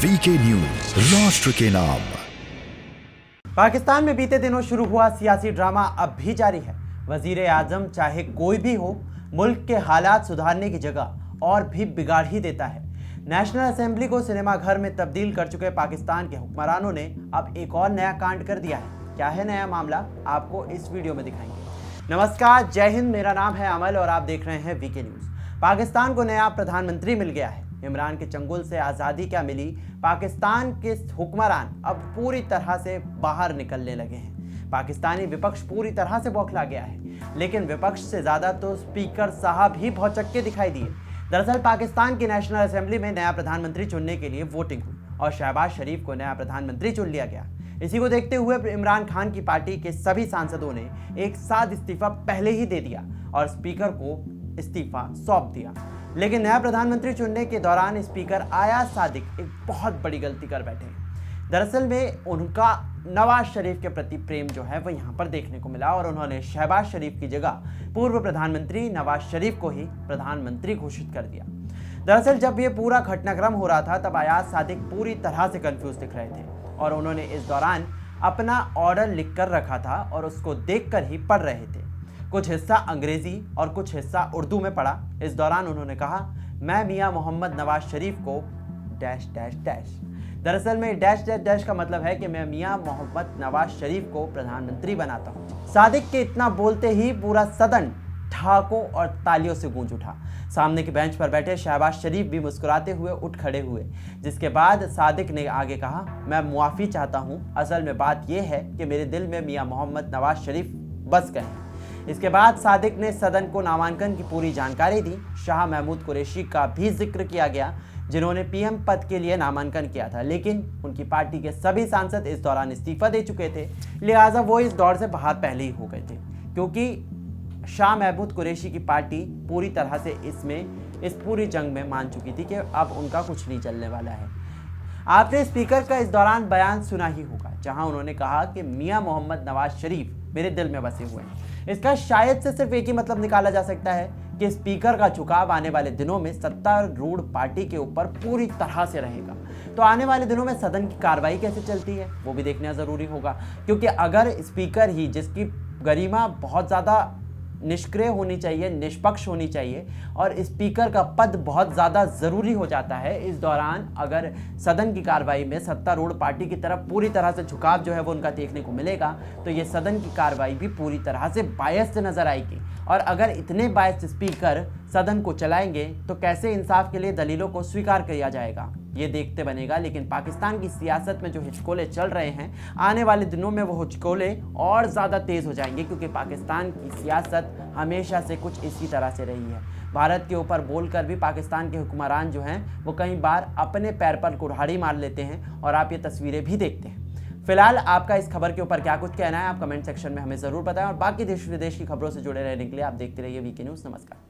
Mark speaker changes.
Speaker 1: VK news, राष्ट्र के नाम।
Speaker 2: पाकिस्तान में बीते दिनों शुरू हुआ सियासी ड्रामा अब भी जारी है। वजीर आजम चाहे कोई भी हो, मुल्क के हालात सुधारने की जगह और भी बिगाड़ ही देता है। नेशनल असेंबली को सिनेमा घर में तब्दील कर चुके पाकिस्तान के हुक्मरानों ने अब एक और नया कांड कर दिया है। क्या है नया मामला, आपको इस वीडियो में दिखाएंगे। नमस्कार, जय हिंद। मेरा नाम है अमल और आप देख रहे हैं वीके न्यूज। पाकिस्तान को नया प्रधानमंत्री मिल गया है। इमरान के चंगुल से आज़ादी क्या मिली, पाकिस्तान के हुक्मरान अब पूरी तरह से बाहर निकलने लगे हैं। पाकिस्तानी विपक्ष पूरी तरह से बौखला गया है, लेकिन विपक्ष से ज़्यादा तो स्पीकर साहब ही भौचक्के दिखाई दिए। दरअसल पाकिस्तान की नेशनल असेंबली में नया प्रधानमंत्री चुनने के लिए वोटिंग हुई और शहबाज शरीफ को नया प्रधानमंत्री चुन लिया गया। इसी को देखते हुए इमरान खान की पार्टी के सभी सांसदों ने एक साथ इस्तीफा पहले ही दे दिया और स्पीकर को इस्तीफा सौंप दिया। लेकिन नया प्रधानमंत्री चुनने के दौरान स्पीकर आयाज सादिक एक बहुत बड़ी गलती कर बैठे। दरअसल में उनका नवाज शरीफ के प्रति प्रेम जो है वो यहाँ पर देखने को मिला और उन्होंने शहबाज शरीफ की जगह पूर्व प्रधानमंत्री नवाज शरीफ को ही प्रधानमंत्री घोषित कर दिया। दरअसल जब ये पूरा घटनाक्रम हो रहा था तब आयाज सादिक पूरी तरह से कंफ्यूज दिख रहे थे और उन्होंने इस दौरान अपना ऑर्डर लिख कर रखा था और उसको देखकर ही पढ़ रहे थे। कुछ हिस्सा अंग्रेजी और कुछ हिस्सा उर्दू में पढ़ा। इस दौरान उन्होंने कहा, मैं मियां मोहम्मद नवाज शरीफ को डैश डैश डैश। दरअसल में डैश डैश डैश का मतलब है कि मैं मियां मोहम्मद नवाज शरीफ को प्रधानमंत्री बनाता हूं। सादिक के इतना बोलते ही पूरा सदन ठहाकों और तालियों से गूंज उठा। सामने के बेंच पर बैठे शहबाज शरीफ भी मुस्कुराते हुए उठ खड़े हुए, जिसके बाद सादिक ने आगे कहा, मैं मुआफ़ी चाहता हूं। असल में बात यह है कि मेरे दिल में मियां मोहम्मद नवाज शरीफ बस गए हैं। इसके बाद सादिक ने सदन को नामांकन की पूरी जानकारी दी। शाह महमूद कुरैशी का भी जिक्र किया गया, जिन्होंने पीएम पद के लिए नामांकन किया था, लेकिन उनकी पार्टी के सभी सांसद इस दौरान इस्तीफा दे चुके थे, लिहाजा वो इस दौर से बाहर पहले ही हो गए थे, क्योंकि शाह महमूद कुरैशी की पार्टी पूरी तरह से इस पूरी जंग में मान चुकी थी कि अब उनका कुछ नहीं चलने वाला है। आपने स्पीकर का इस दौरान बयान सुना ही होगा, जहां उन्होंने कहा कि मियां मोहम्मद नवाज शरीफ मेरे दिल में बसे हुए हैं। इसका शायद से सिर्फ एक ही मतलब निकाला जा सकता है कि स्पीकर का झुकाव आने वाले दिनों में सत्तारूढ़ पार्टी के ऊपर पूरी तरह से रहेगा। तो आने वाले दिनों में सदन की कार्रवाई कैसे चलती है वो भी देखना जरूरी होगा, क्योंकि अगर स्पीकर ही, जिसकी गरिमा बहुत ज़्यादा निष्क्रिय होनी चाहिए, निष्पक्ष होनी चाहिए, और स्पीकर का पद बहुत ज़्यादा ज़रूरी हो जाता है, इस दौरान अगर सदन की कार्रवाई में सत्तारूढ़ पार्टी की तरफ पूरी तरह से झुकाव जो है वो उनका देखने को मिलेगा, तो ये सदन की कार्रवाई भी पूरी तरह से बायस्ड नज़र आएगी। और अगर इतने बायस्ड स्पीकर सदन को चलाएंगे तो कैसे इंसाफ के लिए दलीलों को स्वीकार किया जाएगा, ये देखते बनेगा। लेकिन पाकिस्तान की सियासत में जो हिचकोले चल रहे हैं, आने वाले दिनों में वो हिचकोले और ज़्यादा तेज़ हो जाएंगे, क्योंकि पाकिस्तान की सियासत हमेशा से कुछ इसी तरह से रही है। भारत के ऊपर बोलकर भी पाकिस्तान के हुक्मरान जो हैं वो कई बार अपने पैर पर कुल्हाड़ी मार लेते हैं और आप ये तस्वीरें भी देखते हैं। फिलहाल आपका इस खबर के ऊपर क्या कुछ कहना है, आप कमेंट सेक्शन में हमें ज़रूर बताएं और बाकी देश विदेश की खबरों से जुड़े रहने के लिए आप देखते रहिए वीके न्यूज़। नमस्कार।